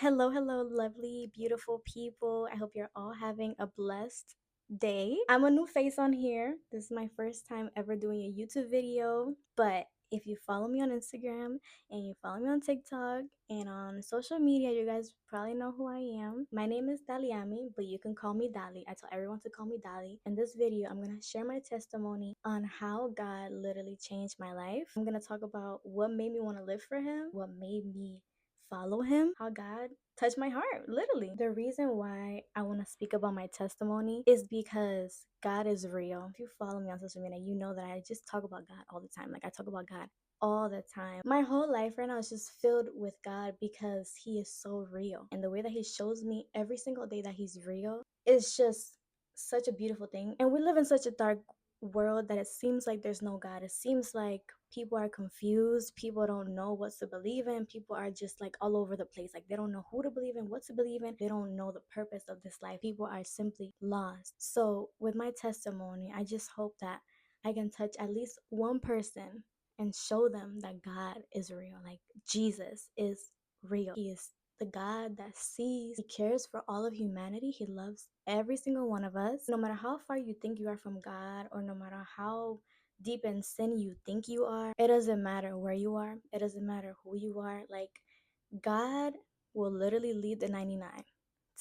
Hello, hello, lovely, beautiful people. I hope you're all having a blessed day. I'm a new face on here. This is my first time ever doing a YouTube video, but if you follow me on Instagram and you follow me on TikTok and on social media, you guys probably know who I am. My name is Daliamie, but you can call me Dali. I tell everyone to call me Dali. In this video, I'm going to share my testimony on how God literally changed my life. I'm going to talk about what made me want to live for Him, what made me follow Him, how God touched my heart, literally. The reason why I want to speak about my testimony is because God is real. If you follow me on social media, you know that I just talk about God all the time. Like, I talk about God all the time. My whole life right now is just filled with God because He is so real. And the way that He shows me every single day that He's real is just such a beautiful thing. And we live in such a dark world that it seems like there's no God. It seems like people are confused. People don't know what to believe in. People are just like all over the place. Like, they don't know who to believe in, what to believe in. They don't know the purpose of this life. People are simply lost. So with my testimony, I just hope that I can touch at least one person and show them that God is real. Like, Jesus is real. He is the God that sees. He cares for all of humanity. He loves every single one of us. No matter how far you think you are from God, or no matter how deep in sin you think you are, it doesn't matter where you are. It doesn't matter who you are. Like, God will literally leave the 99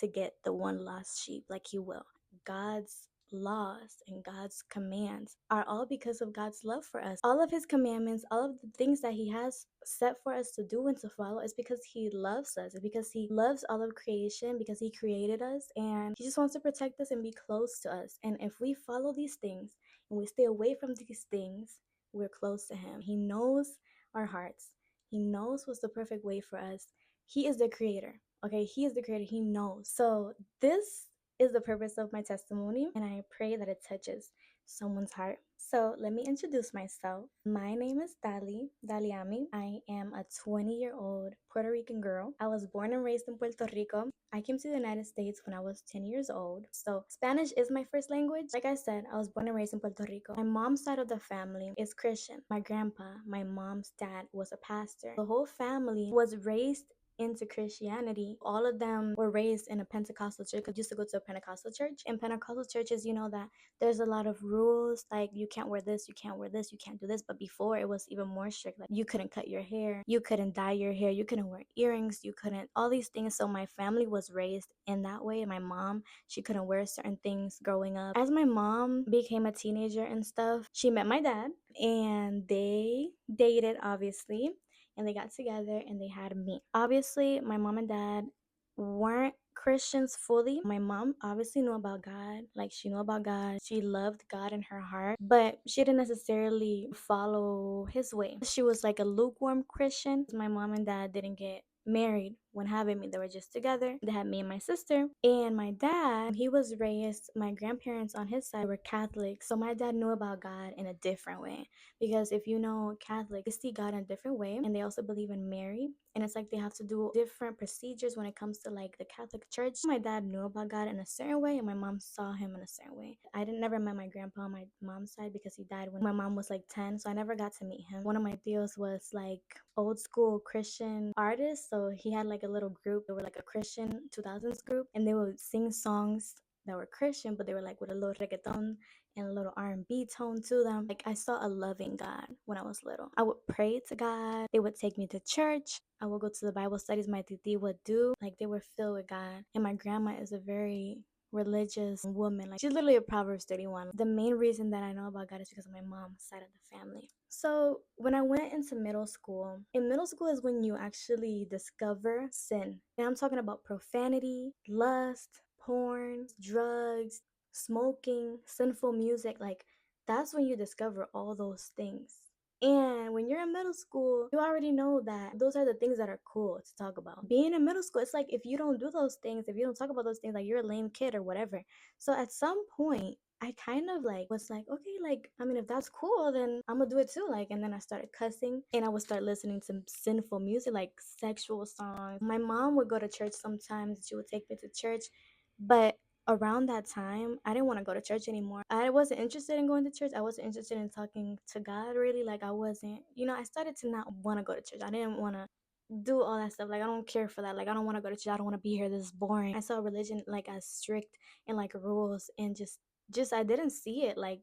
to get the one lost sheep. Like, He will. God's laws and God's commands are all because of God's love for us. All of His commandments, all of the things that He has set for us to do and to follow is because He loves us. It's because He loves all of creation, because He created us, and He just wants to protect us and be close to us. And if we follow these things and we stay away from these things, we're close to Him. He knows our hearts. He knows what's the perfect way for us. He is the creator. Okay, He is the creator. He knows. So this is the purpose of my testimony, and I pray that it touches someone's heart. So let me introduce myself. My name is Daliamie. I am a 20-year-old Puerto Rican girl. I was born and raised in Puerto Rico. I came to the United States when I was 10 years old. So Spanish is my first language. Like I said, I was born and raised in Puerto Rico. My mom's side of the family is Christian. My grandpa, my mom's dad, was a pastor. The whole family was raised into Christianity. All of them were raised in a Pentecostal church. I used to go to a Pentecostal church. In Pentecostal churches, you know that there's a lot of rules, like you can't wear this, you can't wear this, you can't do this. But before, it was even more strict. Like, you couldn't cut your hair, you couldn't dye your hair, you couldn't wear earrings, you couldn't, all these things. So my family was raised in that way. My mom, she couldn't wear certain things growing up. As my mom became a teenager and stuff, she met my dad and they dated, obviously, and they got together and they had me. Obviously, my mom and dad weren't Christians fully. My mom obviously knew about God. Like, she knew about God. She loved God in her heart, but she didn't necessarily follow His way. She was like a lukewarm Christian. My mom and dad didn't get married when having me. They were just together. They had me and my sister. And my dad, he was raised, my grandparents on his side were Catholic. So my dad knew about God in a different way. Because if you know, Catholic, they see God in a different way, and they also believe in Mary. And it's like they have to do different procedures when it comes to like the Catholic Church. My dad knew about God in a certain way, and my mom saw Him in a certain way. I didn't never met my grandpa on my mom's side because he died when my mom was like 10, so I never got to meet him. One of my tios was like old school Christian artist, so he had like a little group. They were like a Christian 2000s group, and they would sing songs that were Christian, but they were like with a little reggaeton and a little R&B tone to them. Like, I saw a loving God when I was little. I would pray to God. They would take me to church. I would go to the Bible studies my titi would do. Like, they were filled with God. And my grandma is a very religious woman. Like, she's literally a Proverbs 31. The main reason that I know about God is because of my mom's side of the family. So when I went into middle school, in middle school is when you actually discover sin. And I'm talking about profanity, lust, porn, drugs, smoking, sinful music. Like, that's when you discover all those things. And when you're in middle school, you already know that those are the things that are cool to talk about. Being in middle school, it's like if you don't do those things, if you don't talk about those things, like, you're a lame kid or whatever. So at some point, I kind of like was like, okay, like, I mean, if that's cool, then I'm gonna do it too. Like, and then I started cussing and I would start listening to sinful music, like sexual songs. My mom would go to church sometimes. She would take me to church, but around that time, I didn't want to go to church anymore. I wasn't interested in going to church. I wasn't interested in talking to God, really. Like, I wasn't, I started to not want to go to church. I didn't want to do all that stuff. Like I don't care for that. Like I don't want to go to church. I don't want to be here. This is boring. I saw religion like as strict and like rules and just I didn't see it like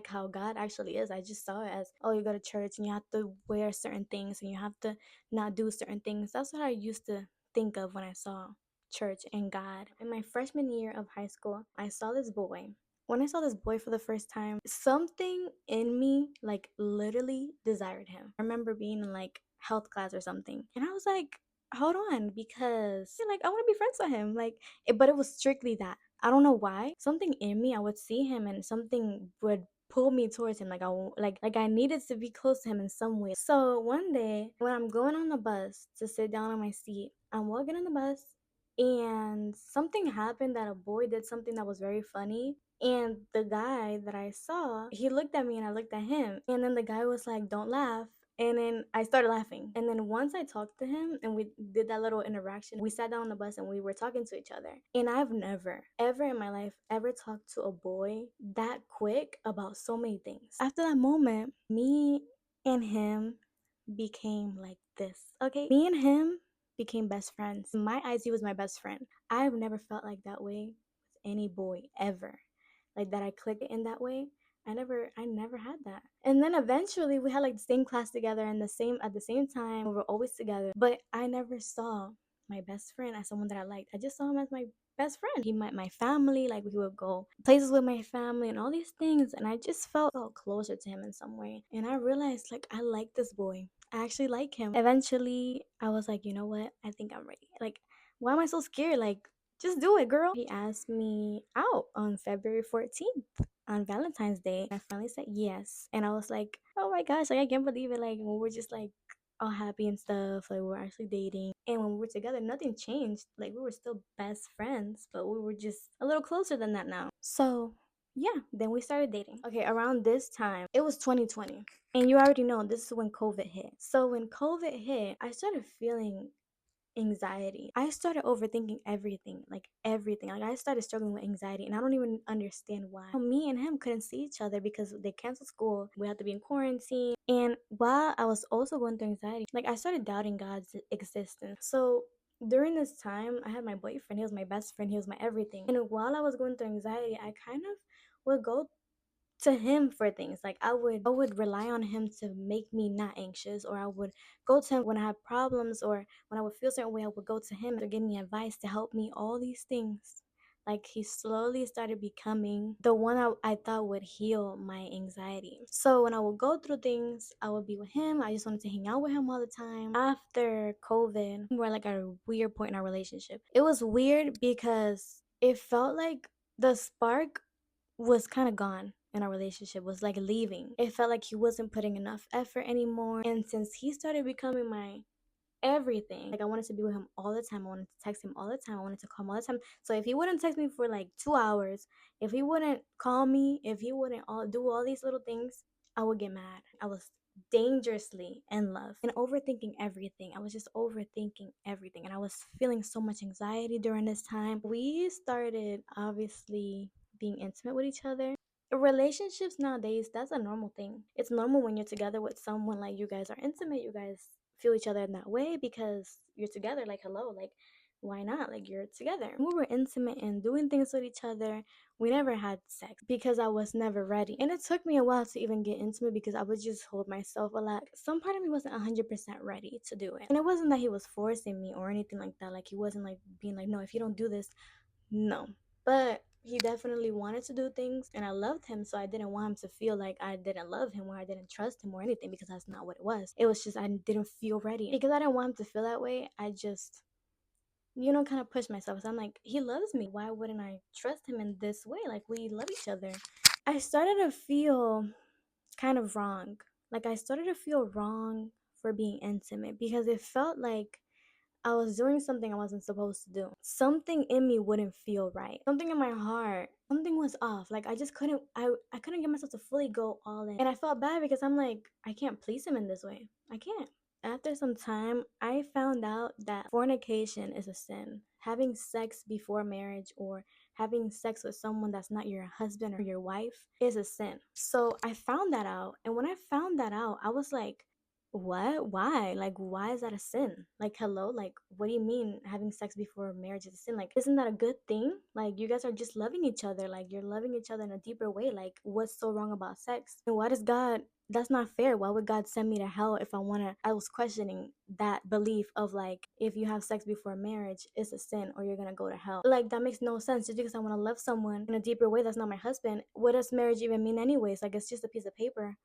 how God actually is. I just saw it as, oh, you go to church and you have to wear certain things and you have to not do certain things. That's what I used to think of when I saw church and God. In my freshman year of high school, I saw this boy. When I saw this boy for the first time, something in me like literally desired him. I remember being in like health class or something, and I was like, hold on, because like I want to be friends with him. But it was strictly that. I don't know why. Something in me, I would see him, and something would pull me towards him. Like I needed to be close to him in some way. So one day, when I'm going on the bus to sit down on my seat, I'm walking on the bus, and something happened that a boy did something that was very funny, and the guy that I saw, he looked at me and I looked at him. And then the guy was like, don't laugh. And then I started laughing. And then once I talked to him and we did that little interaction, we sat down on the bus and we were talking to each other. And I've never, ever in my life, ever talked to a boy that quick about so many things. After that moment, me and him became like this. Okay? Me and him became best friends. In my eyes, he was my best friend. I've never felt like that way with any boy ever. Like that I clicked in that way. I never had that. And then eventually we had like the same class together and the same at the same time. We were always together. But I never saw my best friend as someone that I liked. I just saw him as my best friend. He met my family, like we would go places with my family and all these things. And I just felt closer to him in some way. And I realized like I like this boy. I actually like him. Eventually I was like, you know what? I think I'm ready. Like, why am I so scared? Like, just do it, girl. He asked me out on February 14th on Valentine's Day. I finally said yes. And I was like, oh my gosh, like I can't believe it. Like when we're just like all happy and stuff, like we're actually dating. And when we were together, nothing changed. Like we were still best friends, but we were just a little closer than that now. So yeah, then we started dating. Okay, around this time, it was 2020. And you already know this is when COVID hit. So when COVID hit, I started feeling anxiety. I started overthinking everything, like everything. Like I started struggling with anxiety and I don't even understand why. Me and him couldn't see each other because they canceled school. We had to be in quarantine. And while I was also going through anxiety, like I started doubting God's existence. So during this time, I had my boyfriend. He was my best friend. He was my everything. And while I was going through anxiety, I kind of would go to him for things. Like I would rely on him to make me not anxious, or I would go to him when I had problems, or when I would feel a certain way. I would go to him to give me advice, to help me, all these things. Like he slowly started becoming the one I thought would heal my anxiety. So when I would go through things, I would be with him. I just wanted to hang out with him all the time. After COVID, we're like at a weird point in our relationship. It was weird because it felt like the spark was kind of gone in our relationship, was like leaving. It felt like he wasn't putting enough effort anymore. And since he started becoming my everything, like I wanted to be with him all the time. I wanted to text him all the time. I wanted to call him all the time. So if he wouldn't text me for like 2 hours, if he wouldn't call me, if he wouldn't do all these little things, I would get mad. I was dangerously in love and overthinking everything. I was just overthinking everything. And I was feeling so much anxiety during this time. We started obviously being intimate with each other. Relationships nowadays, that's a normal thing. It's normal when you're together with someone, like you guys are intimate, you guys feel each other in that way because you're together. Like, hello, like, why not? Like, you're together. We were intimate and doing things with each other. We never had sex because I was never ready. And it took me a while to even get intimate because I would just hold myself a lot. Some part of me wasn't 100% ready to do it. And it wasn't that he was forcing me or anything like that. Like, he wasn't like being like, no, if you don't do this, no. But he definitely wanted to do things and I loved him, so I didn't want him to feel like I didn't love him or I didn't trust him or anything, because that's not what it was. It was just I didn't feel ready. Because I didn't want him to feel that way, I just kind of pushed myself. So I'm like, he loves me. Why wouldn't I trust him in this way? Like, we love each other. I started to feel kind of wrong. Like, I started to feel wrong for being intimate because it felt like I was doing something I wasn't supposed to do. Something in me wouldn't feel right. Something in my heart, something was off. Like I couldn't get myself to fully go all in. And I felt bad because I'm like, I can't please him in this way. I can't. After some time, I found out that fornication is a sin. Having sex before marriage or having sex with someone that's not your husband or your wife is a sin. So I found that out. And when I found that out, I was like, What? Why? Like, why is that a sin? Like, hello? Like, what do you mean having sex before marriage is a sin? Like, isn't that a good thing? Like, you guys are just loving each other. Like, you're loving each other in a deeper way. Like, what's so wrong about sex? And why does God, that's not fair. Why would God send me to hell if I want to? I was questioning that belief of like, if you have sex before marriage, it's a sin or you're going to go to hell. Like, that makes no sense. Just because I want to love someone in a deeper way that's not my husband, what does marriage even mean, anyways? Like, it's just a piece of paper.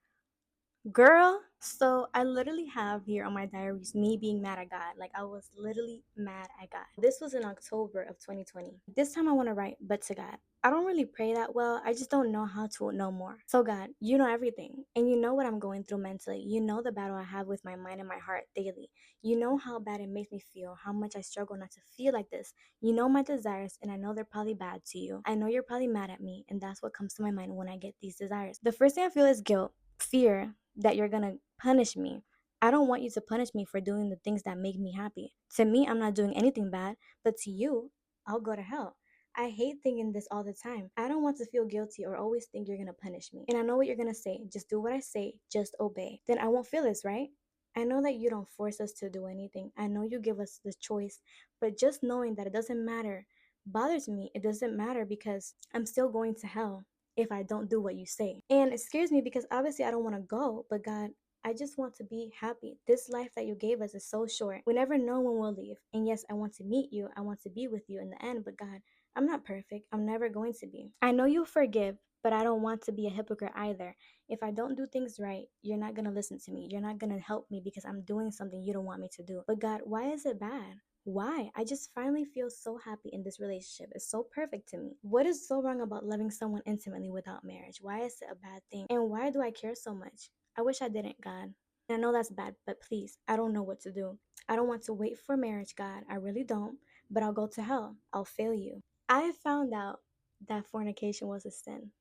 Girl, so I literally have here on my diaries me being mad at God. Like, I was literally mad at God. This was in October of 2020. This time I want to write, but to God. I don't really pray that well. I just don't know how to know more. So, God, you know everything. And you know what I'm going through mentally. You know the battle I have with my mind and my heart daily. You know how bad it makes me feel, how much I struggle not to feel like this. You know my desires, and I know they're probably bad to you. I know you're probably mad at me, and that's what comes to my mind when I get these desires. The first thing I feel is guilt, fear that you're gonna punish me. I don't want you to punish me for doing the things that make me happy. To me, I'm not doing anything bad, but to you, I'll go to hell. I hate thinking this all the time. I don't want to feel guilty or always think you're gonna punish me. And I know what you're gonna say. Just do what I say, just obey. Then I won't feel this, right? I know that you don't force us to do anything. I know you give us the choice, but just knowing that it doesn't matter bothers me. It doesn't matter because I'm still going to hell if I don't do what you say. And it scares me because obviously I don't want to go, but God, I just want to be happy. This life that you gave us is so short. We never know when we'll leave. And yes, I want to meet you. I want to be with you in the end, but God, I'm not perfect. I'm never going to be. I know you forgive, but I don't want to be a hypocrite either. If I don't do things right, you're not going to listen to me. You're not going to help me because I'm doing something you don't want me to do. But God, why is it bad? Why? I just finally feel so happy in this relationship. It's so perfect to me. What is so wrong about loving someone intimately without marriage? Why is it a bad thing? And why do I care so much? I wish I didn't, God. I know that's bad, but please, I don't know what to do. I don't want to wait for marriage, God. I really don't. But I'll go to hell. I'll fail you. I found out that fornication was a sin.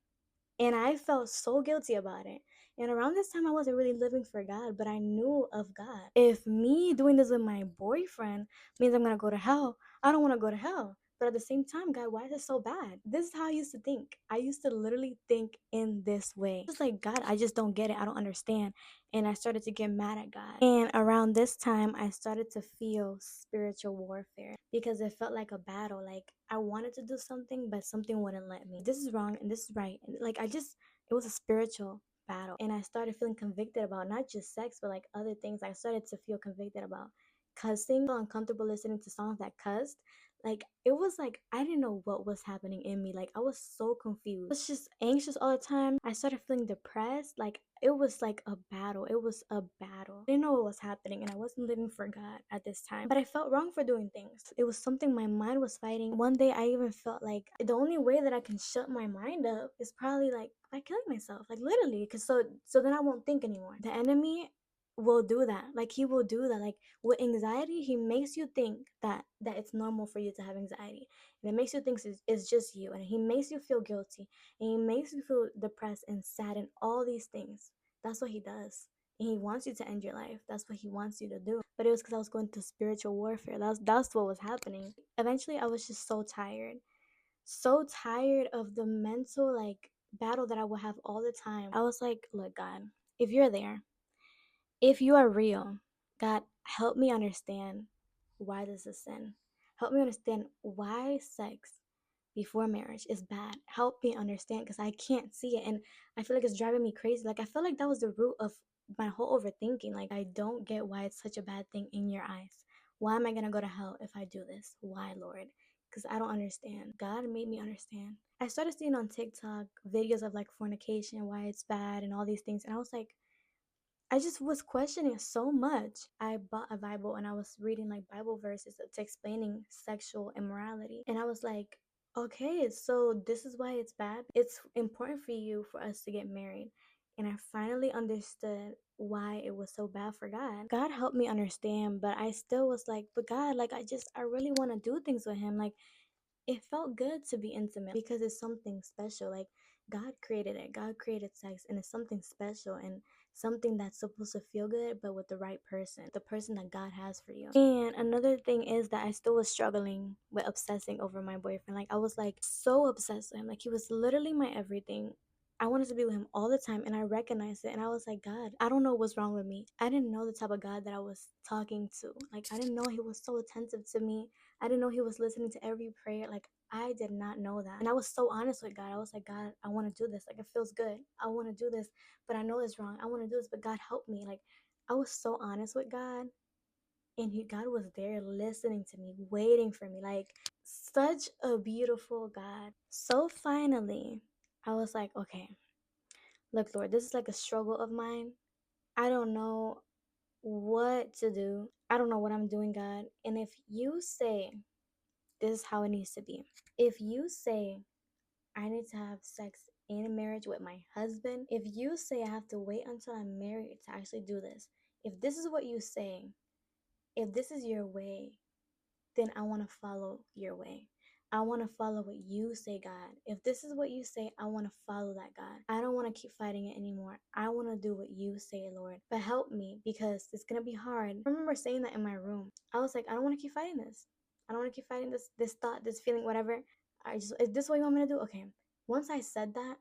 And I felt so guilty about it. And around this time, I wasn't really living for God, but I knew of God. If me doing this with my boyfriend means I'm going to go to hell, I don't want to go to hell. But at the same time, God, why is it so bad? This is how I used to think. I used to literally think in this way. It's like, God, I just don't get it. I don't understand. And I started to get mad at God. And around this time, I started to feel spiritual warfare because it felt like a battle. Like I wanted to do something, but something wouldn't let me. This is wrong and this is right. And like it was a spiritual battle. And I started feeling convicted about not just sex, but like other things. I started to feel convicted about cussing, felt uncomfortable listening to songs that cussed. Like it was like I didn't know what was happening in me. Like I was so confused. I was just anxious all the time. I started feeling depressed. Like it was like a battle. It was a battle. I didn't know what was happening and I wasn't living for God at this time. But I felt wrong for doing things. It was something my mind was fighting. One day I even felt like the only way that I can shut my mind up is probably like by killing myself. Like literally. Cause so then I won't think anymore. The enemy will do that. Like he will do that. Like with anxiety, he makes you think that it's normal for you to have anxiety. And it makes you think it's just you. And he makes you feel guilty. And he makes you feel depressed and sad and all these things. That's what he does. And he wants you to end your life. That's what he wants you to do. But it was because I was going through spiritual warfare. That's what was happening. Eventually I was just so tired. So tired of the mental like battle that I would have all the time. I was like, look, God, if you're there, if you are real, God, help me understand why this is sin. Help me understand why sex before marriage is bad. Help me understand because I can't see it and I feel like it's driving me crazy. Like I feel like that was the root of my whole overthinking. Like I don't get why it's such a bad thing in your eyes. Why am I gonna go to hell if I do this? Why, Lord? Because I don't understand. God made me understand. I started seeing on TikTok videos of like fornication, why it's bad, and all these things, and I was like, I just was questioning so much. I bought a Bible and I was reading like Bible verses to explaining sexual immorality. And I was like, okay, so this is why it's bad. It's important for you for us to get married. And I finally understood why it was so bad for God. God helped me understand, but I still was like, but God, like I really want to do things with him. Like it felt good to be intimate because it's something special. Like God created it. God created sex and it's something special and something that's supposed to feel good but with the right person, the person that God has for you. And another thing is that I still was struggling with obsessing over my boyfriend. Like I was like so obsessed with him. Like he was literally my everything. I wanted to be with him all the time, and I recognized it. And I was like, God, I don't know what's wrong with me. I didn't know the type of God that I was talking to. Like, I didn't know he was so attentive to me. I didn't know he was listening to every prayer. Like, I did not know that. And I was so honest with God. I was like, God, I want to do this. Like, it feels good. I want to do this, but I know it's wrong. I want to do this, but God, help me. Like, I was so honest with God. And God was there listening to me, waiting for me. Like, such a beautiful God. So finally, I was like, okay, look, Lord, this is like a struggle of mine. I don't know what to do. I don't know what I'm doing, God. And if you say this is how it needs to be, if you say I need to have sex in a marriage with my husband, if you say I have to wait until I'm married to actually do this, if this is what you say, if this is your way, then I want to follow your way. I want to follow what you say, God. If this is what you say, I want to follow that, God. I don't want to keep fighting it anymore. I want to do what you say, Lord. But help me because it's going to be hard. I remember saying that in my room. I was like, I don't want to keep fighting this. I don't want to keep fighting this thought, this feeling, whatever. Is this what you want me to do? Okay. Once I said that,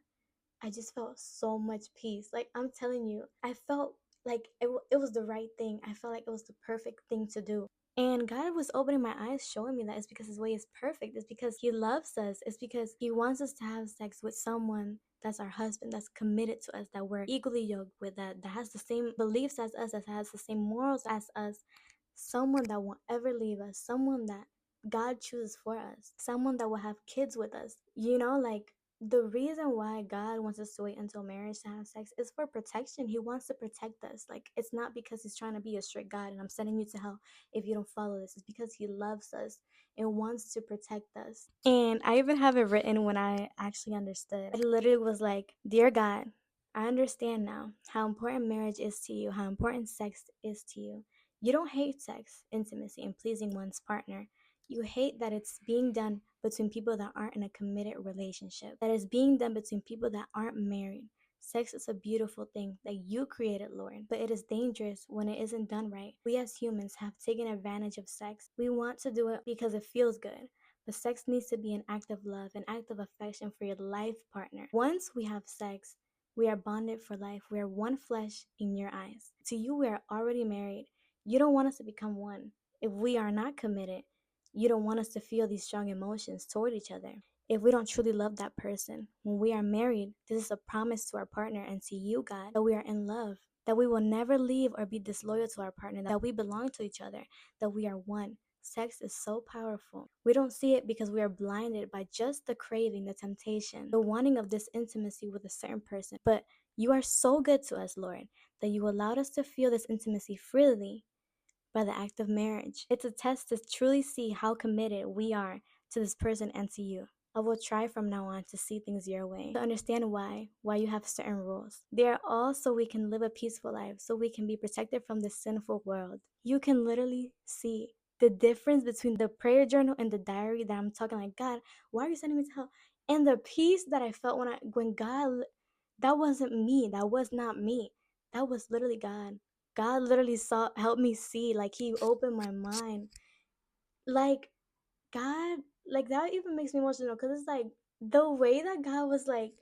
I just felt so much peace. Like, I'm telling you, I felt like it was the right thing. I felt like it was the perfect thing to do. And God was opening my eyes, showing me that it's because His way is perfect. It's because He loves us. It's because He wants us to have sex with someone that's our husband, that's committed to us, that we're equally yoked with, that has the same beliefs as us, that has the same morals as us. Someone that won't ever leave us. Someone that God chooses for us. Someone that will have kids with us. Like, the reason why God wants us to wait until marriage to have sex is for protection. He wants to protect us. Like, it's not because He's trying to be a strict God and I'm sending you to hell if you don't follow this. It's because He loves us and wants to protect us. And I even have it written when I actually understood. It literally was like, Dear God, I understand now how important marriage is to you, how important sex is to you. You don't hate sex, intimacy, and pleasing one's partner. You hate that it's being done between people that aren't in a committed relationship, that is being done between people that aren't married. Sex is a beautiful thing that you created, Lord, but it is dangerous when it isn't done right. We as humans have taken advantage of sex. We want to do it because it feels good, but sex needs to be an act of love, an act of affection for your life partner. Once we have sex, we are bonded for life. We are one flesh in your eyes. To you, we are already married. You don't want us to become one. If we are not committed, you don't want us to feel these strong emotions toward each other. If we don't truly love that person, when we are married, this is a promise to our partner and to you, God, that we are in love, that we will never leave or be disloyal to our partner, that we belong to each other, that we are one. Sex is so powerful. We don't see it because we are blinded by just the craving, the temptation, the wanting of this intimacy with a certain person. But you are so good to us, Lord, that you allowed us to feel this intimacy freely by the act of marriage. It's a test to truly see how committed we are to this person and to you. I will try from now on to see things your way, to understand why you have certain rules. They are all so we can live a peaceful life, so we can be protected from this sinful world. You can literally see the difference between the prayer journal and the diary that I'm talking like, God, why are you sending me to hell? And the peace that I felt when God, that wasn't me. That was not me. That was literally God. God literally helped me see, like He opened my mind. Like, God, like, that even makes me emotional because it's like the way that God was like,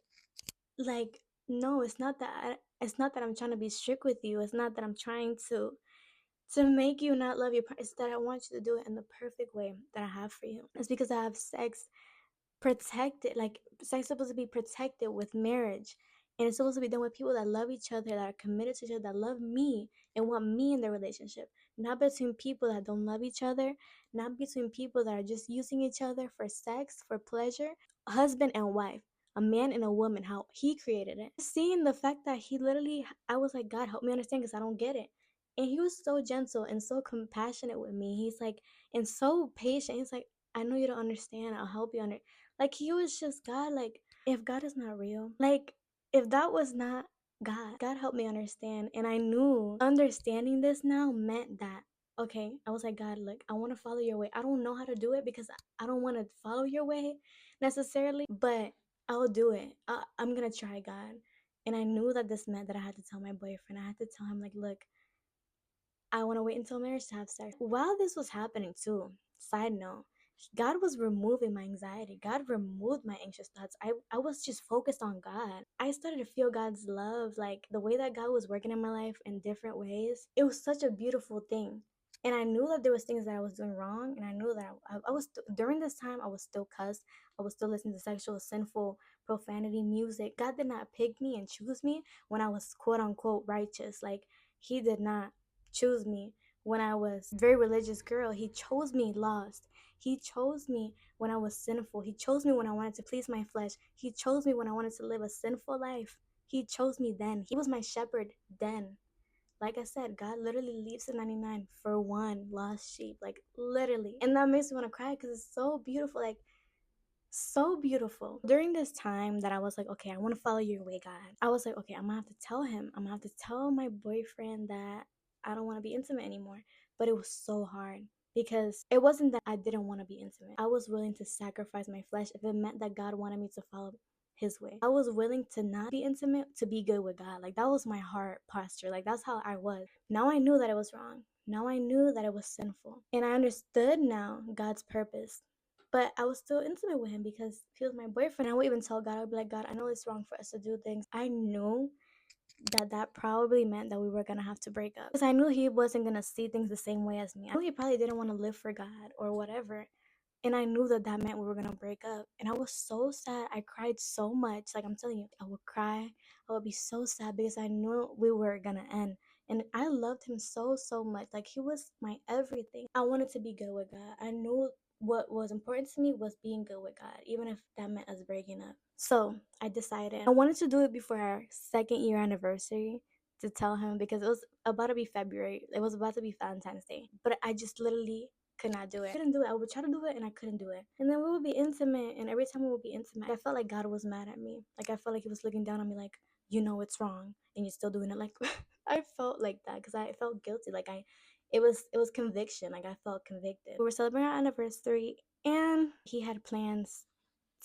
no, it's not that I'm trying to be strict with you. It's not that I'm trying to make you not love your partner. It's that I want you to do it in the perfect way that I have for you. It's because I have sex protected, like sex is supposed to be protected with marriage, and it's supposed to be done with people that love each other, that are committed to each other, that love me and want me in their relationship, not between people that don't love each other, not between people that are just using each other for sex, for pleasure. Husband and wife, a man and a woman, how He created it. Seeing the fact that He literally, I was like, God, help me understand because I don't get it. And He was so gentle and so compassionate with me. He's like, and so patient. He's like, I know you don't understand, I'll help you understand. Like, He was just God. Like, if God is not real, like, if that was not God helped me understand. And I knew understanding this now meant that, okay, I was like, God, look, I want to follow your way. I don't know how to do it because I don't want to follow your way necessarily, but I'll do it. I'm going to try, God. And I knew that this meant that I had to tell my boyfriend. I had to tell him, like, look, I want to wait until marriage to have sex. While this was happening, too, side note, God was removing my anxiety. God removed my anxious thoughts. I was just focused on God. I started to feel God's love, like the way that God was working in my life in different ways. It was such a beautiful thing. And I knew that there was things that I was doing wrong, and I knew that I was during this time I was still cussed. I was still listening to sexual, sinful, profanity music. God did not pick me and choose me when I was quote unquote righteous. Like He did not choose me when I was a very religious girl. He chose me lost. He chose me when I was sinful. He chose me when I wanted to please my flesh. He chose me when I wanted to live a sinful life. He chose me then. He was my shepherd then. Like I said, God literally leaves the 99 for one lost sheep. Like literally. And that makes me want to cry because it's so beautiful. Like so beautiful. During this time that I was like, okay, I want to follow your way, God. I was like, okay, I'm gonna have to tell him. I'm gonna have to tell my boyfriend that I don't want to be intimate anymore. But it was so hard because it wasn't that I didn't want to be intimate. I was willing to sacrifice my flesh if it meant that God wanted me to follow his way. I was willing to not be intimate to be good with God. Like that was my heart posture. Like that's how I was. Now I knew that it was wrong. Now I knew that it was sinful. And I understood now God's purpose. But I was still intimate with him because he was my boyfriend. I would even tell God, I would be like, God, I know it's wrong for us to do things. I knew that that probably meant that we were gonna have to break up because I knew he wasn't gonna see things the same way as me. I knew he probably didn't want to live for God or whatever. And I knew that that meant we were gonna break up. And I was so sad. I cried so much. Like I'm telling you, I would cry. I would be so sad because I knew we were gonna end. And I loved him so, so much. Like he was my everything. I wanted to be good with God. I knew what was important to me was being good with God, even if that meant us breaking up. So I decided I wanted to do it before our 2nd year anniversary to tell him because it was about to be February. It was about to be Valentine's Day. But I just literally could not do it. I couldn't do it. I would try to do it and I couldn't do it. And then we would be intimate, and every time we would be intimate, I felt like God was mad at me. Like I felt like he was looking down on me like, you know it's wrong and you're still doing it. Like I felt like that because I felt guilty. Like it was conviction. Like I felt convicted. We were celebrating our anniversary and he had plans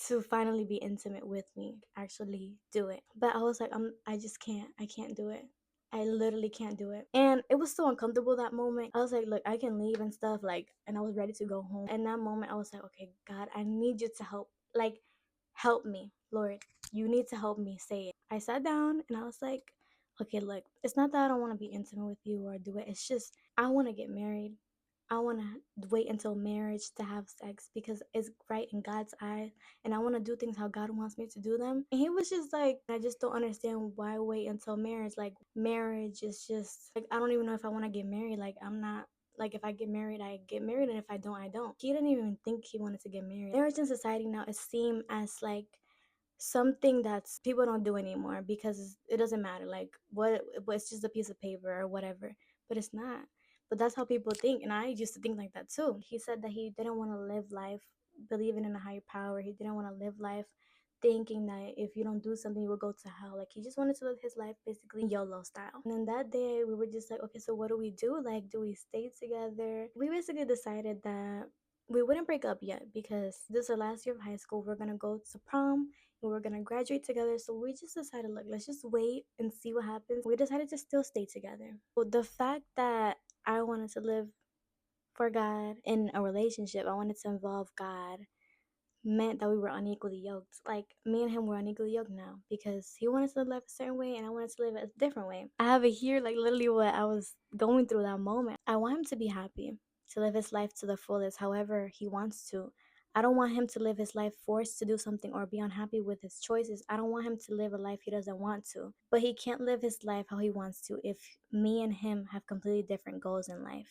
to finally be intimate with me, actually do it. But I was like, I just can't. I can't do it. I literally can't do it. And it was so uncomfortable that moment. I was like, look, I can leave and stuff, like, and I was ready to go home. And that moment I was like, okay, God, I need you to help. Like, help me, Lord. You need to help me say it. I sat down and I was like, okay, look, it's not that I don't want to be intimate with you or do it. It's just I want to get married. I want to wait until marriage to have sex because it's right in God's eyes, and I want to do things how God wants me to do them. And he was just like, I just don't understand why wait until marriage. Like, marriage is just like, I don't even know if I want to get married. Like, I'm not. Like, if I get married, I get married, and if I don't, I don't. He didn't even think he wanted to get married. Marriage in society now is seen as like something that's people don't do anymore because it doesn't matter like what it's just a piece of paper or whatever, but it's not. But that's how people think, and I used to think like that too. He said that he didn't want to live life believing in a higher power. He didn't want to live life thinking that if you don't do something you will go to hell. Like he just wanted to live his life basically YOLO style. And then that day we were just like, okay, so what do we do? Like, do we stay together? We basically decided that we wouldn't break up yet because this is our last year of high school. We're gonna go to prom and we're gonna graduate together. So we just decided, look, let's just wait and see what happens. We decided to still stay together. Well, the fact that I wanted to live for God in a relationship, I wanted to involve God, meant that we were unequally yoked. Like me and him were unequally yoked now because he wanted to live a certain way and I wanted to live a different way. I have it here, like literally what I was going through that moment. I want him to be happy, to live his life to the fullest, however he wants to. I don't want him to live his life forced to do something or be unhappy with his choices. I don't want him to live a life he doesn't want to. But he can't live his life how he wants to if me and him have completely different goals in life,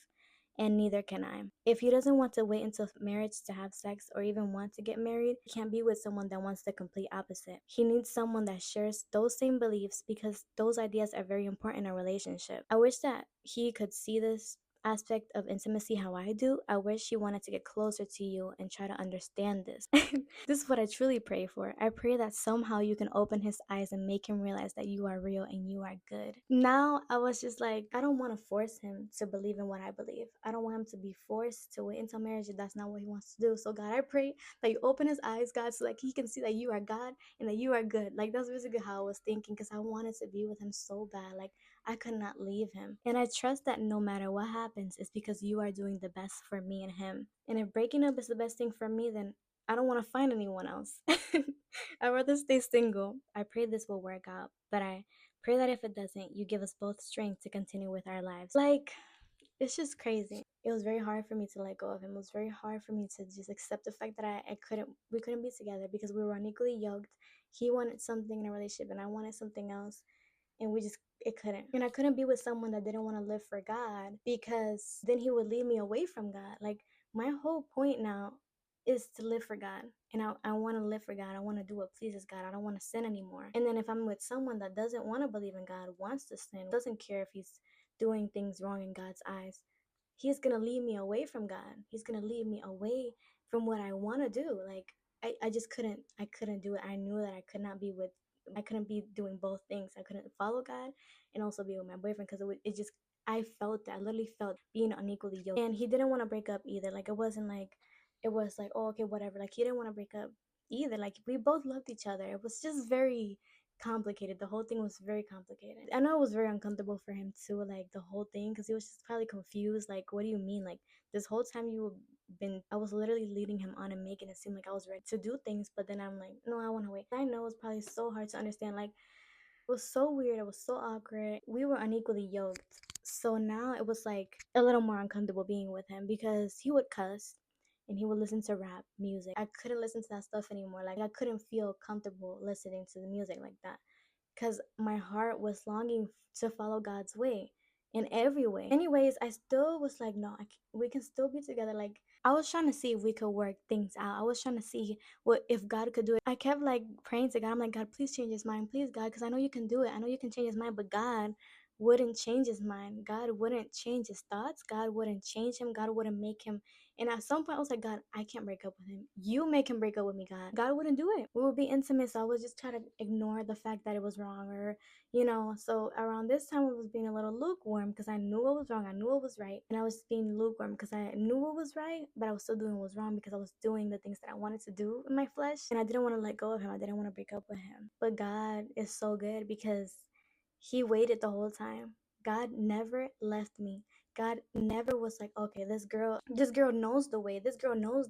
and neither can I. If he doesn't want to wait until marriage to have sex or even want to get married, he can't be with someone that wants the complete opposite. He needs someone that shares those same beliefs because those ideas are very important in a relationship. I wish that he could see this aspect of intimacy how I do. I wish he wanted to get closer to you and try to understand this. This is what I truly pray for. I pray that somehow you can open his eyes and make him realize that you are real and you are good. Now I was just like, I don't want to force him to believe in what I believe. I don't want him to be forced to wait until marriage if that's not what he wants to do. So God, I pray that you open his eyes, God, so like he can see that you are God and that you are good. Like that's basically how I was thinking because I wanted to be with him so bad. Like I could not leave him. And I trust that no matter what happens, it's because you are doing the best for me and him. And if breaking up is the best thing for me, then I don't want to find anyone else. I'd rather stay single. I pray this will work out, but I pray that if it doesn't, you give us both strength to continue with our lives. Like, it's just crazy. It was very hard for me to let go of him. It was very hard for me to just accept the fact that we couldn't be together because we were unequally yoked. He wanted something in a relationship and I wanted something else, and we just it couldn't. And I couldn't be with someone that didn't want to live for God, because then he would lead me away from God. Like, my whole point now is to live for God. And I want to live for God. I want to do what pleases God. I don't want to sin anymore. And then if I'm with someone that doesn't want to believe in God, wants to sin, doesn't care if he's doing things wrong in God's eyes, he's gonna lead me away from God. He's gonna lead me away from what I want to do. Like, I just couldn't do it. I knew that I couldn't be doing both things. I couldn't follow God and also be with my boyfriend, because it just, I felt that. I literally felt being unequally yoked. And he didn't want to break up either. Like, it wasn't like, it was like, oh, okay, whatever. Like, he didn't want to break up either. Like, we both loved each other. It was just very complicated. The whole thing was very complicated. I know it was very uncomfortable for him too, like the whole thing, because he was just probably confused. Like, what do you mean? Like, this whole time I was literally leading him on and making it seem like I was ready to do things, but then I'm like, no, I want to wait. I know it's probably so hard to understand. Like, it was so weird. It was so awkward. We were unequally yoked. So now it was like a little more uncomfortable being with him, because he would cuss and he would listen to rap music. I couldn't listen to that stuff anymore. Like, I couldn't feel comfortable listening to the music like that, because my heart was longing to follow God's way in every way. Anyways, I still was like, no, we can still be together. Like, I was trying to see if we could work things out. I was trying to see what if God could do it. I kept like praying to God. I'm like, God, please change his mind, please, God, because I know you can do it. I know you can change his mind, but God wouldn't change his mind. God wouldn't change his thoughts. God wouldn't change him. God wouldn't make him. And at some point, I was like, God, I can't break up with him. You make him break up with me, God. God wouldn't do it. We would be intimate, so I was just trying to ignore the fact that it was wrong, or so around this time, I was being a little lukewarm, because I knew what was wrong. I knew what was right. And I was being lukewarm because I knew what was right, but I was still doing what was wrong, because I was doing the things that I wanted to do in my flesh. And I didn't want to let go of him. I didn't want to break up with him. But God is so good, because he waited the whole time. God never left me. God never was like, okay, this girl knows the way. This girl knows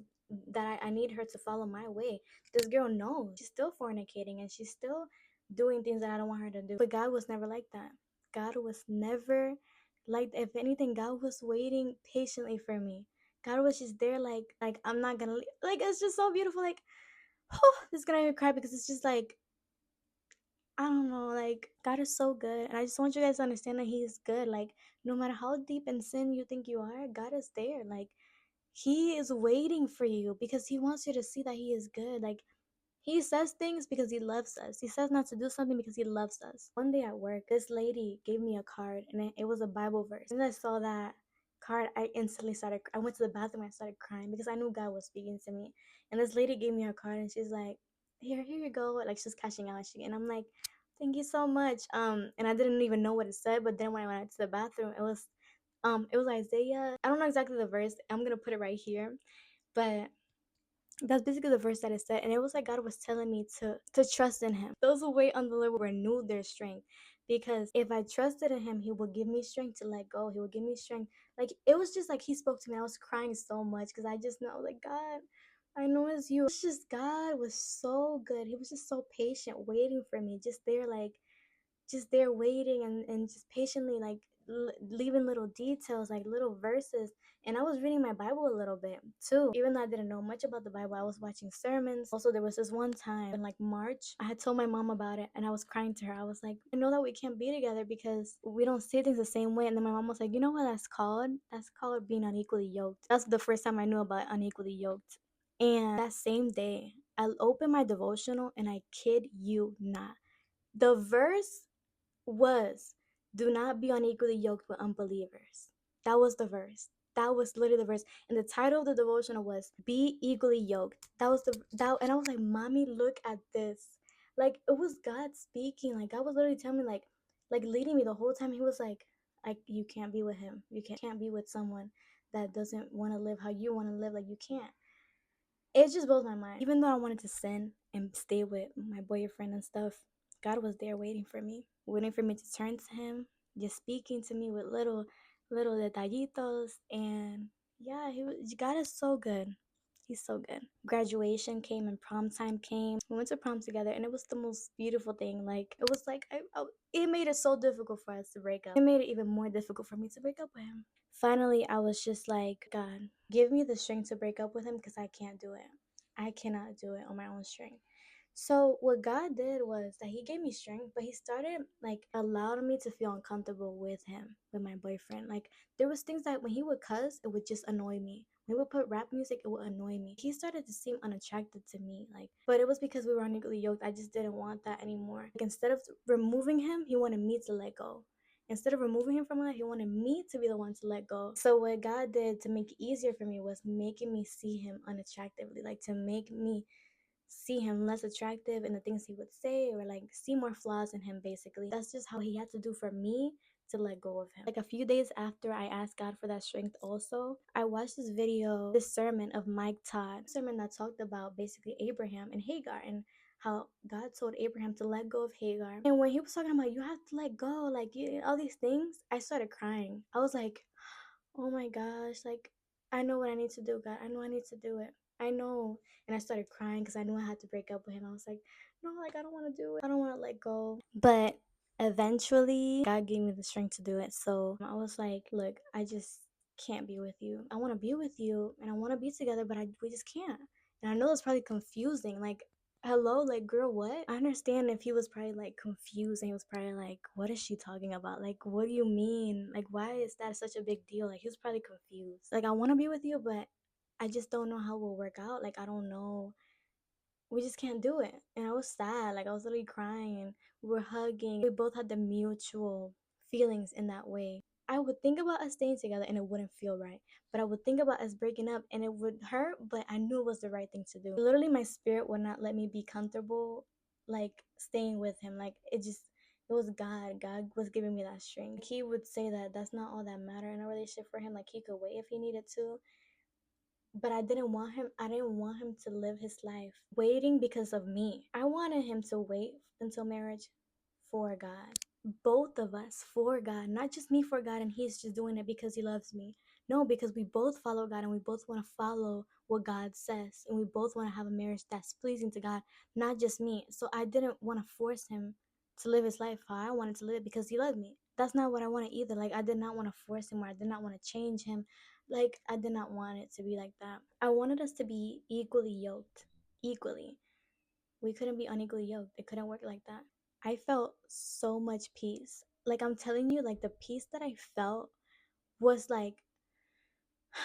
that I need her to follow my way. This girl knows. She's still fornicating and she's still doing things that I don't want her to do. But God was never like that. God was never like, if anything, God was waiting patiently for me. God was just there, like I'm not gonna leave. Like, it's just so beautiful. Like, oh, this is gonna make me cry, because it's just like, I don't know, like, God is so good. And I just want you guys to understand that he is good. Like, no matter how deep in sin you think you are, God is there. Like, he is waiting for you, because he wants you to see that he is good. Like, he says things because he loves us. He says not to do something because he loves us. One day at work, this lady gave me a card, and it was a Bible verse. And I saw that card, I went to the bathroom and I started crying, because I knew God was speaking to me. And this lady gave me a card and she's like, here you go. Like, she's cashing out. And I'm like, thank you so much. And I didn't even know what it said, but then when I went to the bathroom, it was Isaiah. I don't know exactly the verse. I'm gonna put it right here, but that's basically the verse that it said. And it was like God was telling me to trust in him. Those who wait on the Lord will renew their strength, because if I trusted in him, he will give me strength to let go. He will give me strength. Like, it was just like he spoke to me. I was crying so much, because I just know, like, God, I know it's you. It's just, God was so good. He was just so patient, waiting for me, just there, like, just there waiting, and just patiently, like, leaving little details, like little verses. And I was reading my Bible a little bit too, even though I didn't know much about the Bible. I was watching sermons. Also, there was this one time in like March, I had told my mom about it, and I was crying to her. I was like, I know that we can't be together because we don't see things the same way. And then my mom was like, you know what that's called being unequally yoked. That's the first time I knew about unequally yoked. And that same day, I opened my devotional, and I kid you not, the verse was, do not be unequally yoked with unbelievers. That was the verse. That was literally the verse. And the title of the devotional was Be Equally Yoked. That was that, and I was like, Mommy, look at this. Like, it was God speaking. Like, God was literally telling me, like leading me the whole time. He was like, you can't be with him. You can't be with someone that doesn't want to live how you want to live. Like, you can't. It just blows my mind. Even though I wanted to sin and stay with my boyfriend and stuff, God was there waiting for me to turn to him, just speaking to me with little detallitos. And yeah, God is so good. He's so good. Graduation came and prom time came. We went to prom together, and it was the most beautiful thing. Like, it was like it made it so difficult for us to break up. It made it even more difficult for me to break up with him. Finally, I was just like, God, give me the strength to break up with him, because I can't do it. I cannot do it on my own strength. So what God did was that he gave me strength, but he started like allowing me to feel uncomfortable with him, with my boyfriend. Like, there was things that when he would cuss, it would just annoy me. When he would put rap music, it would annoy me. He started to seem unattractive to me. Like, but it was because we were unequally yoked. I just didn't want that anymore. Like, instead of removing him, he wanted me to let go. Instead of removing him from my life, he wanted me to be the one to let go. So what God did to make it easier for me was making me see him unattractively, like to make me see him less attractive in the things he would say, or like see more flaws in him. Basically, that's just how he had to do for me to let go of him. Like, a few days after I asked God for that strength, also I watched this sermon of Mike Todd, a sermon that talked about basically Abraham and Hagar, and how God told Abraham to let go of Hagar. And when he was talking about, you have to let go, like, all these things, I started crying. I was like, oh my gosh, like, I know what I need to do, God. I know I need to do it. I know. And I started crying because I knew I had to break up with him. I was like, no, like, I don't want to do it. I don't want to let go. But eventually, God gave me the strength to do it. So I was like, look, I just can't be with you. I want to be with you and I want to be together, but we just can't. And I know it's probably confusing. Like, hello, like, girl, what? I understand if he was probably like confused, and he was probably like, what is she talking about? Like, what do you mean? Like, why is that such a big deal? Like, he was probably confused. Like, I want to be with you, but I just don't know how it will work out. Like, I don't know. We just can't do it. And I was sad. Like, I was literally crying, and we were hugging. We both had the mutual feelings in that way. I would think about us staying together and it wouldn't feel right. But I would think about us breaking up and it would hurt, but I knew it was the right thing to do. Literally, my spirit would not let me be comfortable, like, staying with him. Like, it was God. God was giving me that strength. Like, he would say that that's not all that matter in a relationship for him. Like, he could wait if he needed to. But I didn't want him to live his life waiting because of me. I wanted him to wait until marriage for God. Both of us for God, not just me for God and he's just doing it because he loves me. No, because we both follow God and we both want to follow what God says, and we both want to have a marriage that's pleasing to God, not just me. So I didn't want to force him to live his life how I wanted to live it because he loved me. That's not what I wanted either. Like, I did not want to force him, or I did not want to change him. Like, I did not want it to be like that. I wanted us to be equally yoked. Equally. We couldn't be unequally yoked. It couldn't work like that. I felt so much peace. Like, I'm telling you, like, the peace that I felt was like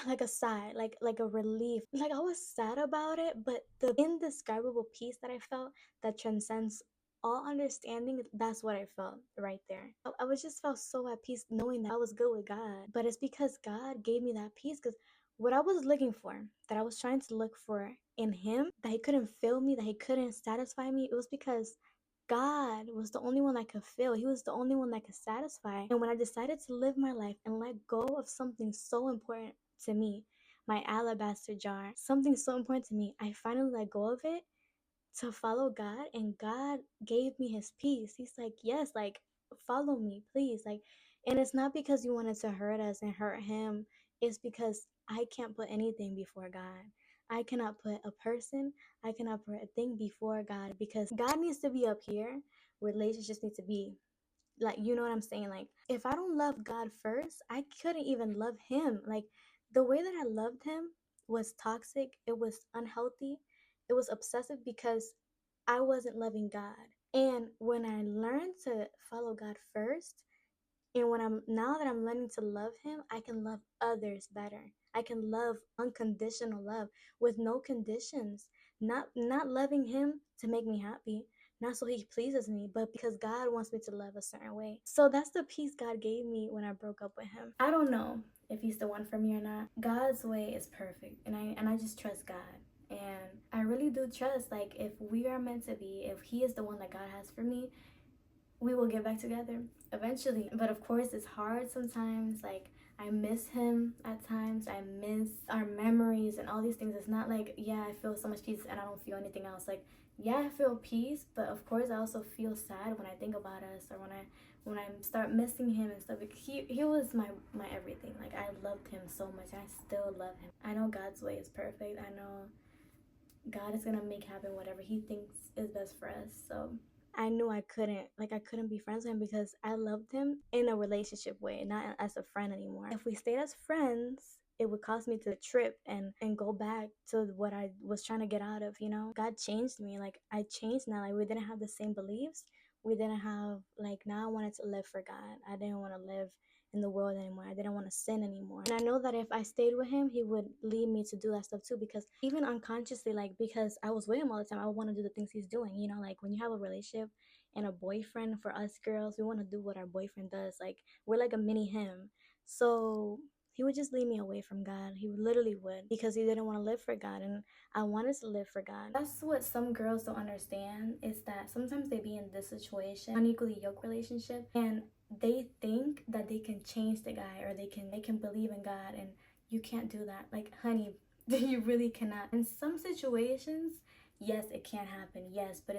like a sigh, like a relief. Like, I was sad about it, but the indescribable peace that I felt that transcends all understanding, that's what I felt right there. I was just felt so at peace knowing that I was good with God. But it's because God gave me that peace, because what I was looking for, that I was trying to look for in him, that he couldn't fill me, that he couldn't satisfy me, it was because God was the only one that could fill. He was the only one that could satisfy. And when I decided to live my life and let go of something so important to me, my alabaster jar, something so important to me, I finally let go of it to follow God, and God gave me his peace. He's like, yes, like, follow me, please. Like, and it's not because you wanted to hurt us and hurt him. It's because I can't put anything before God. I cannot put a person, I cannot put a thing before God, because God needs to be up here. Relationships need to be, like, you know what I'm saying? Like, if I don't love God first, I couldn't even love him. Like, the way that I loved him was toxic, it was unhealthy, it was obsessive, because I wasn't loving God. And when I learned to follow God first, and when I'm now that I'm learning to love him, I can love others better. I can love unconditional love with no conditions. Not loving him to make me happy, not so he pleases me, but because God wants me to love a certain way. So that's the peace God gave me when I broke up with him. I don't know if he's the one for me or not. God's way is perfect, and I just trust God. And I really do trust, like, if we are meant to be, if he is the one that God has for me, we will get back together eventually. But of course, it's hard sometimes. Like, I miss him at times. I miss our memories and all these things. It's not like, yeah, I feel so much peace and I don't feel anything else. Like, yeah, I feel peace, but of course I also feel sad when I think about us, or when I start missing him and stuff. Like, he was my everything. Like, I loved him so much. I still love him. I know God's way is perfect. I know God is gonna make happen whatever he thinks is best for us. So I knew I couldn't be friends with him because I loved him in a relationship way, not as a friend anymore. If we stayed as friends, it would cause me to trip and go back to what I was trying to get out of, you know? God changed me. Like, I changed now. Like, we didn't have the same beliefs. We didn't have, like, now I wanted to live for God. I didn't want to live in the world anymore. I didn't want to sin anymore. And I know that if I stayed with him, he would lead me to do that stuff too, because even unconsciously, like, because I was with him all the time, I would want to do the things he's doing. You know, like when you have a relationship and a boyfriend, for us girls, we want to do what our boyfriend does. Like, we're like a mini him. So he would just lead me away from God. He literally would, because he didn't want to live for God, and I wanted to live for God. That's what some girls don't understand, is that sometimes they be in this situation, unequally yoked relationship, and they think that they can change the guy, or they can believe in God, and you can't do that. Like, honey, you really cannot. In some situations, yes, it can happen, yes, but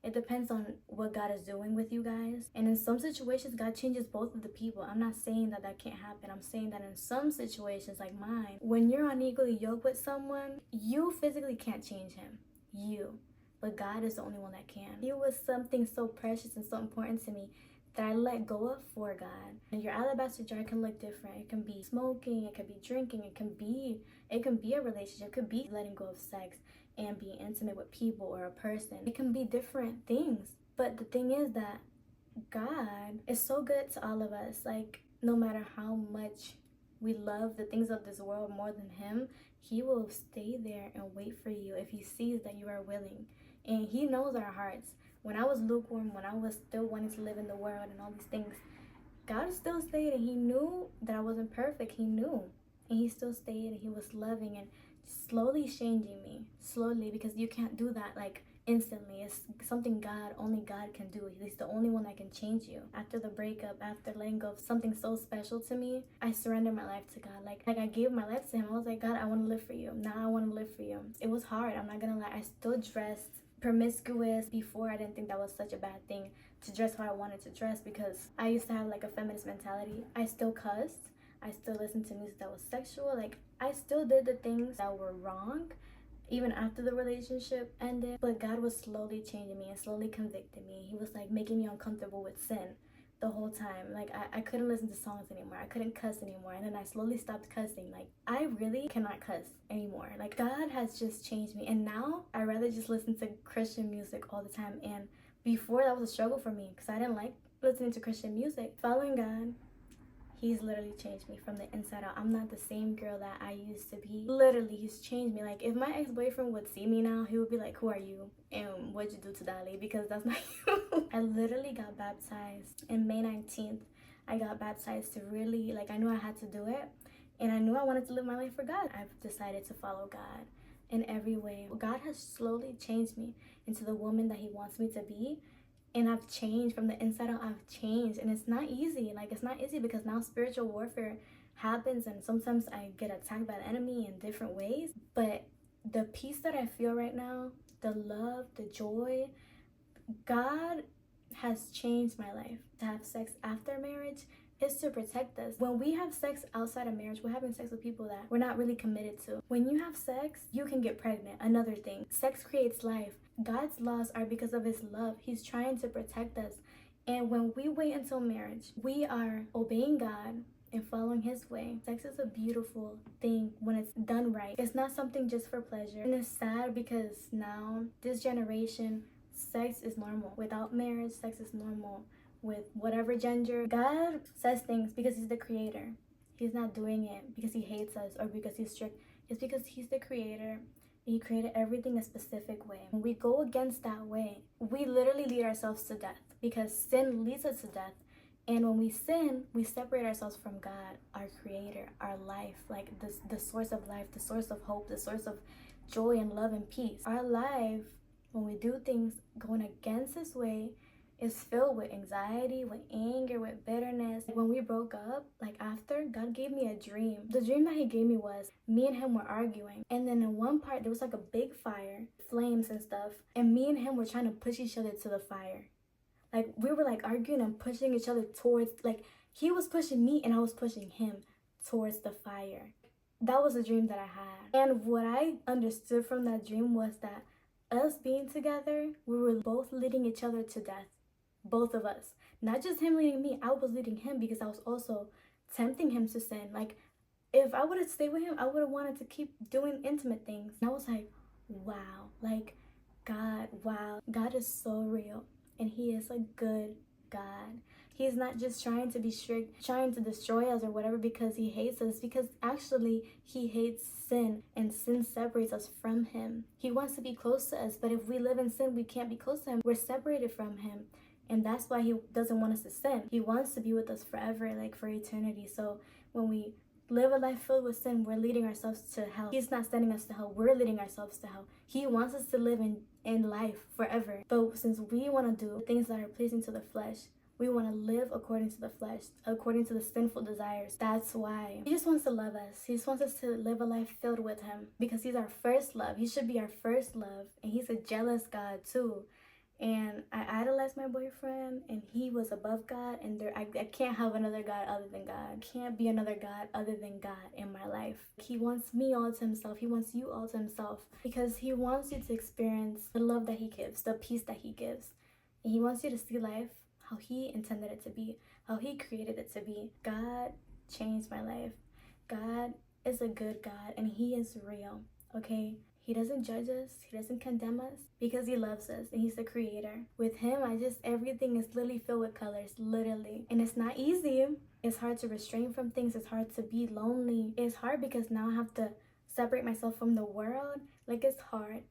it depends on what God is doing with you guys. And in some situations, God changes both of the people. I'm not saying that that can't happen. I'm saying that in some situations, like mine, when you're unequally yoked with someone, you physically can't change him. You. But God is the only one that can. He was something so precious and so important to me that I let go of for God. And your alabaster jar can look different. It can be smoking, it could be drinking, it can be a relationship, it could be letting go of sex and being intimate with people or a person. It can be different things. But the thing is that God is so good to all of us. Like, no matter how much we love the things of this world more than him, he will stay there and wait for you if he sees that you are willing. And he knows our hearts. When I was lukewarm, when I was still wanting to live in the world and all these things, God still stayed, and he knew that I wasn't perfect. He knew. And he still stayed, and he was loving and slowly changing me. Slowly, because you can't do that like instantly. It's something only God can do. He's the only one that can change you. After the breakup, after letting go of something so special to me, I surrendered my life to God. Like I gave my life to him. I was like, God, I want to live for you. Now I want to live for you. It was hard. I'm not gonna lie. I still dressed promiscuous. Before, I didn't think that was such a bad thing to dress how I wanted to dress, because I used to have like a feminist mentality. I still cussed. I still listened to music that was sexual. Like, I still did the things that were wrong even after the relationship ended. But God was slowly changing me and slowly convicting me. He was like making me uncomfortable with sin the whole time. Like, I couldn't listen to songs anymore. I couldn't cuss anymore. And then I slowly stopped cussing. Like, I really cannot cuss anymore. Like, God has just changed me. And now I rather just listen to Christian music all the time. And before, that was a struggle for me because I didn't like listening to Christian music. Following God, he's literally changed me from the inside out. I'm not the same girl that I used to be. Literally, he's changed me. Like, if my ex-boyfriend would see me now, he would be like, who are you? And what'd you do to Dali? Because that's not you. I literally got baptized in May 19th. I got baptized to really, like, I knew I had to do it. And I knew I wanted to live my life for God. I've decided to follow God in every way. God has slowly changed me into the woman that he wants me to be. And I've changed from the inside out. I've changed, and it's not easy. Like, it's not easy because now spiritual warfare happens, and sometimes I get attacked by the enemy in different ways. But the peace that I feel right now, the love, the joy, God has changed my life. To have sex after marriage is to protect us. When we have sex outside of marriage, we're having sex with people that we're not really committed to. When you have sex, you can get pregnant. Another thing, sex creates life. God's laws are because of his love. He's trying to protect us. And when we wait until marriage, we are obeying God and following his way. Sex is a beautiful thing when it's done right. It's not something just for pleasure. And it's sad because now, this generation, sex is normal. Without marriage, sex is normal. With whatever gender, God says things because he's the creator. He's not doing it because he hates us or because he's strict. It's because he's the creator. He created everything a specific way. When we go against that way, we literally lead ourselves to death, because sin leads us to death. And when we sin, we separate ourselves from God, our creator, our life, like the source of life, the source of hope, the source of joy and love and peace. Our life, when we do things going against his way, is filled with anxiety, with anger, with bitterness. When we broke up, like after, God gave me a dream. The dream that he gave me was me and him were arguing. And then in one part, there was like a big fire, flames and stuff. And me and him were trying to push each other to the fire. Like we were like arguing and pushing each other towards, like he was pushing me and I was pushing him towards the fire. That was a dream that I had. And what I understood from that dream was that us being together, we were both leading each other to death. Both of us. Not just him leading me, I was leading him because I was also tempting him to sin. Like, if I would have stayed with him, I would have wanted to keep doing intimate things. And I was like, wow. Like, God, wow. God is so real. And he is a good God. He's not just trying to be strict, trying to destroy us or whatever because he hates us, because actually he hates sin, and sin separates us from him. He wants to be close to us, but if we live in sin, we can't be close to him. We're separated from him. And that's why he doesn't want us to sin. He wants to be with us forever, like for eternity. So when we live a life filled with sin, we're leading ourselves to hell. He's not sending us to hell, we're leading ourselves to hell. He wants us to live in life forever. But since we want to do things that are pleasing to the flesh, we want to live according to the flesh, according to the sinful desires. That's why he just wants to love us. He just wants us to live a life filled with him because he's our first love. He should be our first love. And he's a jealous God too. And I idolized my boyfriend, and he was above God, and I can't have another God other than God. Can't be another God other than God in my life. He wants me all to himself. He wants you all to himself because he wants you to experience the love that he gives, the peace that he gives. And he wants you to see life how he intended it to be, how he created it to be. God changed my life. God is a good God, and he is real, okay? He doesn't judge us, he doesn't condemn us because he loves us and he's the creator. With him, everything is literally filled with colors, literally. And it's not easy. It's hard to restrain from things. It's hard to be lonely. It's hard because now I have to separate myself from the world. Like, it's hard,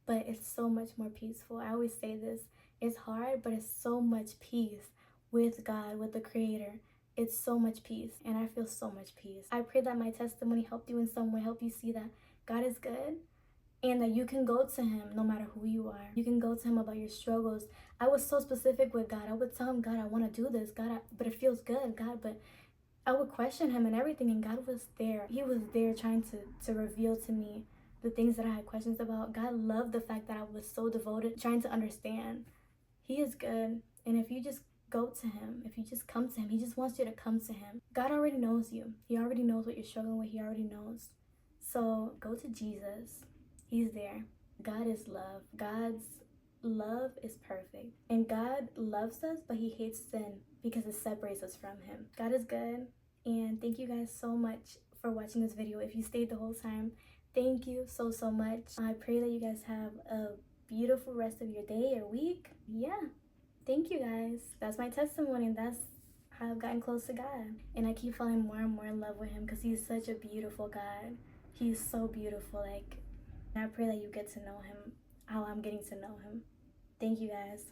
but it's so much more peaceful. I always say this. It's hard, but it's so much peace with God, with the creator. It's so much peace, and I feel so much peace. I pray that my testimony helped you in some way, help you see that God is good, and that you can go to him no matter who you are. You can go to him about your struggles. I was so specific with God. I would tell him, God, I want to do this. God, but it feels good, God. But I would question him and everything, and God was there. He was there trying to reveal to me the things that I had questions about. God loved the fact that I was so devoted, trying to understand. He is good. And if you just go to him, if you just come to him, he just wants you to come to him. God already knows you. He already knows what you're struggling with. He already knows. So go to Jesus. He's there. God is love. God's love is perfect. And God loves us, but he hates sin because it separates us from him. God is good. And thank you guys so much for watching this video. If you stayed the whole time, thank you so, so much. I pray that you guys have a beautiful rest of your day or week. Yeah. Thank you guys. That's my testimony. That's how I've gotten close to God. And I keep falling more and more in love with him because he's such a beautiful God. He's so beautiful. Like, and I pray that you get to know him how I'm getting to know him. Thank you guys.